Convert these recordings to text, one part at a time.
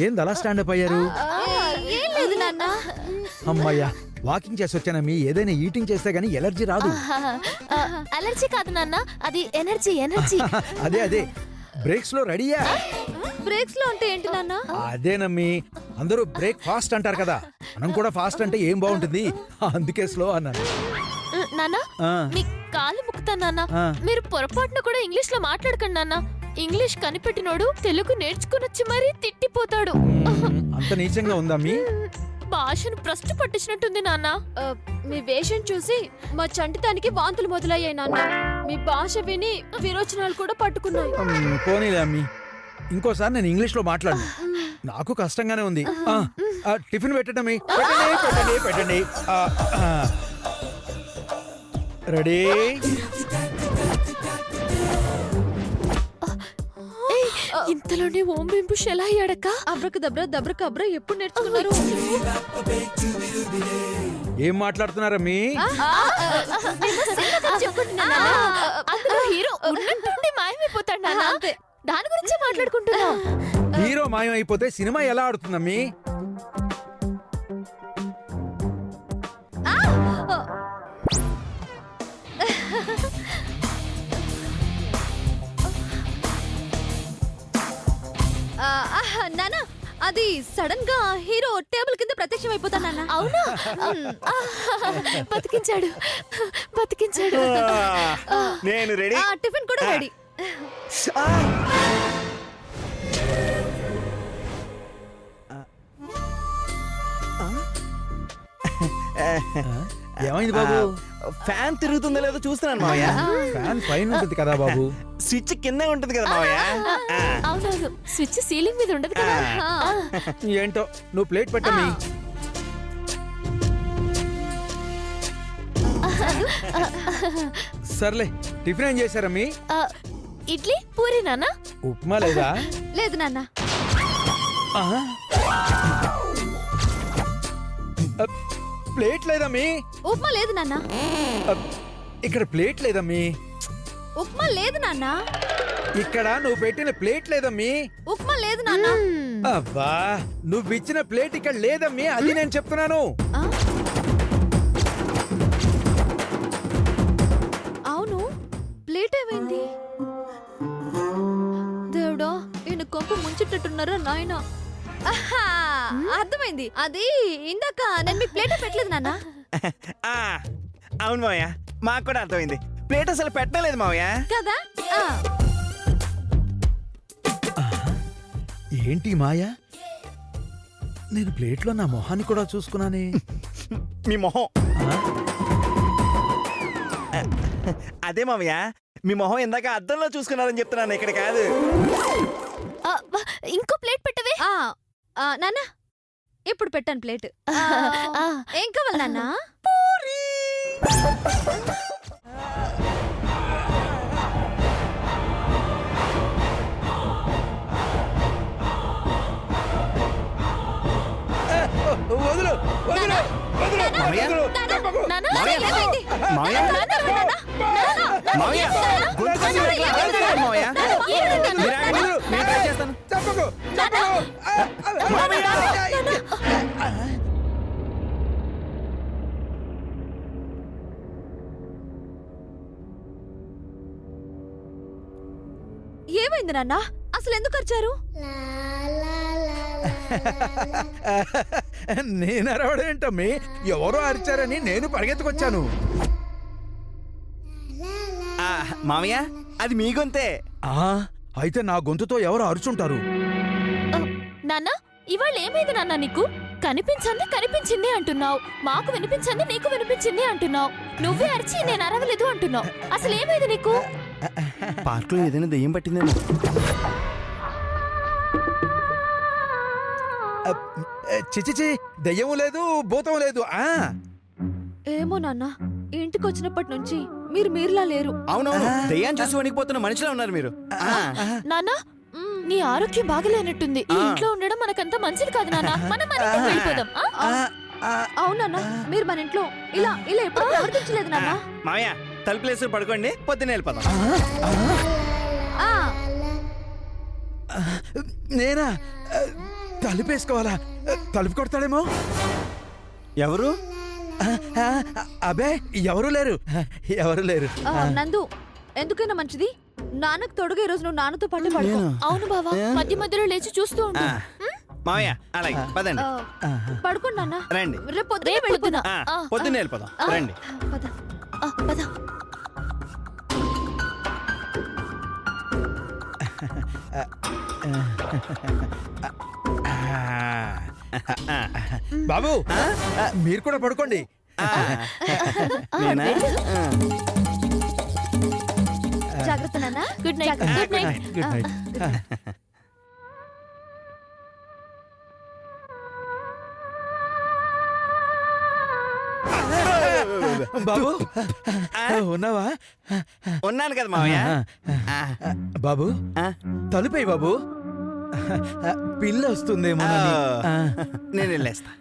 ఏంది అలా స్టాండప్ అయ్యారు? ఏం లేదు నాన్న. అమ్మయ్యా, వాకింగ్ చేసి వచ్చానమ్మీ. ఏదైనా ఈటింగ్ చేస్తే గానీ ఎలర్జీ రాదు. అలర్జీ కాదు నాన్న, అది ఎనర్జీ ఎనర్జీ. అదే అదే, బ్రేక్స్ లో రెడీయా? బ్రేక్స్ లో అంటే ఏంటి నాన్న? అదేనమ్మీ, అందరూ బ్రేక్ ఫాస్ట్ అంటారు కదా, మనం కూడా ఫాస్ట్ అంటే ఏం బాగుంటుంది, అందుకే స్లో అన్నాను. నాన్న ఆ, మీ కాలు ముక్తాను నాన్న. ఆ. మీరు పొరపాటున కూడా ఇంగ్లీష్ లో మాట్లాడకండి నాన్న. ఇంగ్లీష్ కనిపెట్టినోడు తెలుగు నేర్చుకునొచ్చి మరీ తిట్టిపోతాడు. అంత నీచంగా ఉందమ్మీ? భాషను ప్రశ్న పట్టించినట్టుంది నాన్న. మీ వేషం చూసి మా చంటితానికి వాంతులు మొదలయ్యాయి నాన్న. మీ భాష విని విరోచనాలు కూడా పట్టుకున్నాయి. పోనీలే అమ్మీ, ఇంకోసారి నేను ఇంగ్లీష్ లో మాట్లాడు. నాకు కష్టంగానే ఉంది. టిఫిన్ పెట్టండి, పెట్టండి పెట్టండి. రెడీ? ఇంతలోనే ఓం బింబుష్ ఎలా అయ్యాడక్క? అబ్రకదబ్ర దబ్రకబ్ర ఎప్పుడు నేర్చుకున్నారు? ఏం మాట్లాడుతున్నారమ్మీ? అందులో హీరో ఉన్నట్టుండి మాయమైపోతాడు నాన్న. దాని గురించి మాట్లాడుకుంటున్నా. హీరో మాయం అయిపోతే సినిమా ఎలా ఆడుతుందమ్మీ? నానా, అది సడన్ గా హీరో టేబుల్ కింద ప్రత్యక్షం అయిపోతా నాన్న. అవునా? బతికించాడు బతికించాడు. నేను రెడీ. టిఫిన్ కూడా రెడీ. ఏమైంది బాబు? ఫ్యాన్ తిరుగుతుందో లేదో చూస్తున్నాను మావయ్య. ఫ్యాన్ పైన ఉంటుంది కదా బాబు, స్విచ్ కిందే ఉంటుంది కదా మావయ్య. అవునవును, స్విచ్ సీలింగ్ మీద ఉండదు కదా. ఏంటో, నువ్వు ప్లేట్ పెట్టమ్మీ. సర్లే, టిఫిన్ ఏం చేశారమ్మీ? ఇడ్లీ పూరి నాన్న. ఉప్మా లేదా? లేదు నాన్న. ప్లేట్ లేదమ్మీ. ఉప్మా లేదు నాన్న. ఇక్కడ ప్లేట్ లేదమ్మీ. ఉప్మా లేదు నాన్న. ఇక్కడ నువ్వు పెట్టిన ప్లేట్ లేదమ్మీ. ఉప్మా లేదు నాన్న. అబ్బా, నువ్వు ఇచ్చిన ప్లేట్ ఇక్కడ లేదమ్మీ, అది నేను చెప్తున్నాను. అవును, ప్లేట్ ఏమైంది? దేవుడా, ఈయన కొంపు ముంచెట్టున్నారా నాయన. అర్థమైంది, అది ఇందాక నేను మీ ప్లేట్ పెట్టలేదు నాన్న. అవును మావయ్య, మాకు కూడా అర్థమైంది. ప్లేట్ అసలు పెట్టలేదు మావయ్య కదా. ఏంటి మాయా, నేను ప్లేట్లో నా మొహాన్ని కూడా చూసుకున్నానే. మీ మొహం అదే మావయ్య, మీ మొహం ఇందాక అద్దంలో చూసుకున్నారని చెప్తున్నాను, ఇక్కడ కాదు. ఇంకో ప్లేట్ పెట్టవే. నాన్న, ఇప్పుడు పెట్టాను ప్లేట్. ఏం కావాలి నాన్న? వదులు, వదులు, వదులు, మామయ్య? వదులు. నాన్న, మామయ్య? ఏమైంది? మావయ్య? మావయ్య, గొంతు కొంచెం ఇట్లా ఆడుతున్నాడు మావయ్య. మీరు ఆగండి, నేను ట్రై చేస్తాను. తప్పకు, తప్పకు. ఏమైంది నాన్న? అసలు ఎందుకు వచ్చారు? నేను అరవడేంటమ్మీ, ఎవరో అరిచారని నేను పరిగెత్తుకొచ్చాను. మామయ్య, అది మీ గొంతే. అయితే నా గొంతుతో ఎవరు అరుచుంటారు. నాన్న, ఇవాళ ఏమైంది నాన్న నీకు? కనిపించింది కనిపించింది అంటున్నావు, మాకు వినిపించింది నీకు వినిపించింది అంటున్నావు, నువ్వే అరిచి నేను అరవలేదు అంటున్నావు. అసలు ఏమైంది నీకు? పార్క్ లో ఏదైనా దెయ్యం పట్టిందేమో. చిచిచి, దెయ్యము లేదు, భూతం లేదు. ఏమో నాన్న, ఇంటికి వచ్చినప్పటి నుంచి మీరు మీరులా లేరు. అవునవును, దెయ్యాన్ని చూసి వణికిపోతున్న మనిషిలా ఉన్నారు మీరు. నాన్న, నీ ఆరోగ్యం బాగలేనట్టుంది. ఈ ఇంట్లో ఉండడం మనకంత మంచిది కాదు నాన్న. మనం మన ఇంటికి వెళ్ళిపోదాం. అవునన్నా మీరు మన ఇంట్లో ఇలా ఇలా ఎప్పుడు ప్రవర్తించలేదు నాన్న. మామయ్య తలుపులేసి పడుకోండి, పొద్దున్నే వెళ్ళిపోదాం. ఆ, నేనా తలుపేసుకోవాలా? తలుపు కొడతాడేమో. ఎవరు? అబే ఎవరు లేరు, ఎవరు లేరు. నందు ఎందుకైనా మంచిది నాన్నకు తోడుగా ఈ రోజు నువ్వు నాన్నతో పాటు పడుకో. అవును బావా, మధ్య మధ్యలో లేచి చూస్తూ ఉండు. మామయ్య అలాగే పదండి. పడుకోండి నాన్న. రండి, రేపు పొద్దునే రేపు వెళ్ళిపోదాం. పొద్దున్నే వెళ్ళిపోదాం. రండి. పద. పద. బాబు మీరు కూడా పడుకోండి. నేనా? జాగ్రత్త నాన్న. Good night. Good night. Good night. బాబు ఉన్నావా? ఉన్నాను కదా మామయ్య. బాబు తలుపై బాబు, పిల్ల వస్తుందేమో. నేను వెళ్ళేస్తా.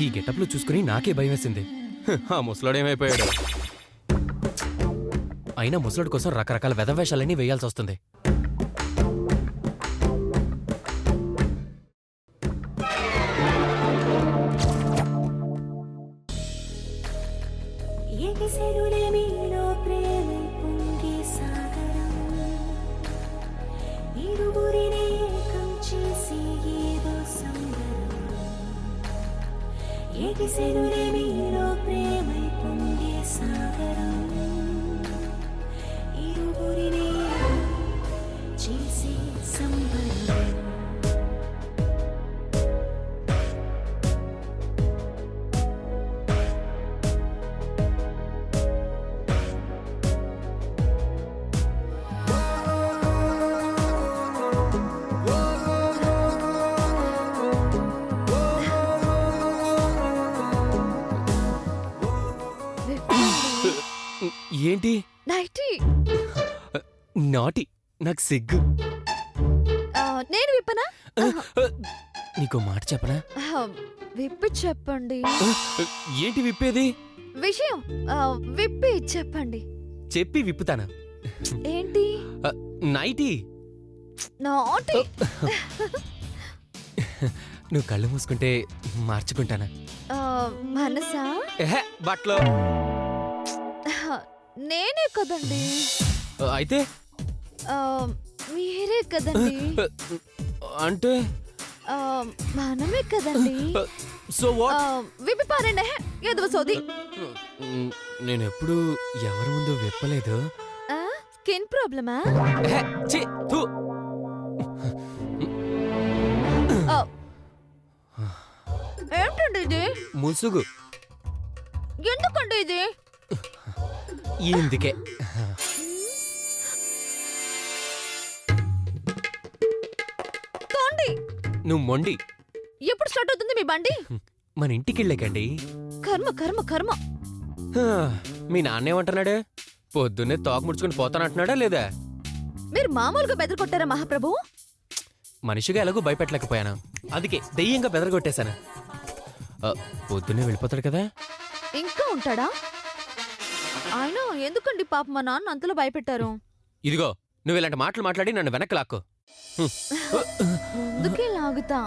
ఈ గెటప్లు చూసుకుని నాకే భయం వేసింది. ఆ ముసలాడు ఏమైపోయాడు? అయినా ముసలాడు కోసం రకరకాల వెధవేషాలన్నీ వేయాల్సి వస్తుంది. ఏంటి నైటీ. నాటి? నాకు సిగ్గు. నేను విప్పనా? నీకో మాట చెప్పనా? విప్పి చెప్పండి. ఏంటి విప్పేది? విషయం విప్పి చెప్పండి. చెప్పి విప్పుతానా? ఏంటి? నైటీ. నాటి. నువ్వు కళ్ళు మూసుకుంటే మార్చుకుంటానా? మనసా? బట్లో నేనే కదండి. అయితే మీరే కదండి. అంటే మనమే కదండి. So what? విప్పి పారండి. ఎదవ సోది. నేనెప్పుడు ఎవరి ముందు విప్పలేదు. స్కిన్ ప్రాబ్లమా? ఛీ, థు. ఏంటండి ఇది? ముసుగు. ఎందుకండి ఇది? ఇందుకే. తోండి. నువ్వు మొండి. ఎప్పుడు స్టార్ట్ అవుతుంది మీ బండి? మన ఇంటికెళ్ళకండి. కర్మ కర్మ కర్మ. మీ నాన్నేమంటున్నాడు? పొద్దున్నే తోక ముడుచుకుని పోతానంటున్నాడా లేదా? మీరు మామూలుగా బెదరగొట్టారా మహాప్రభు? మనిషిగా ఎలాగో భయపెట్టలేకపోయాను, అందుకే దెయ్యంగా బెదరగొట్టేశాను. పొద్దున్నే వెళ్ళిపోతాడు కదా. ఇంకా ఉంటాడా? ఆయన ఎందుకండి పాప మా నాన్న అంతలో భయపెట్టారు? ఇదిగో, నువ్వు ఇలాంటి మాటలు మాట్లాడి నన్ను వెనక్కి లాక్కు. ముందుకే లాగుతా.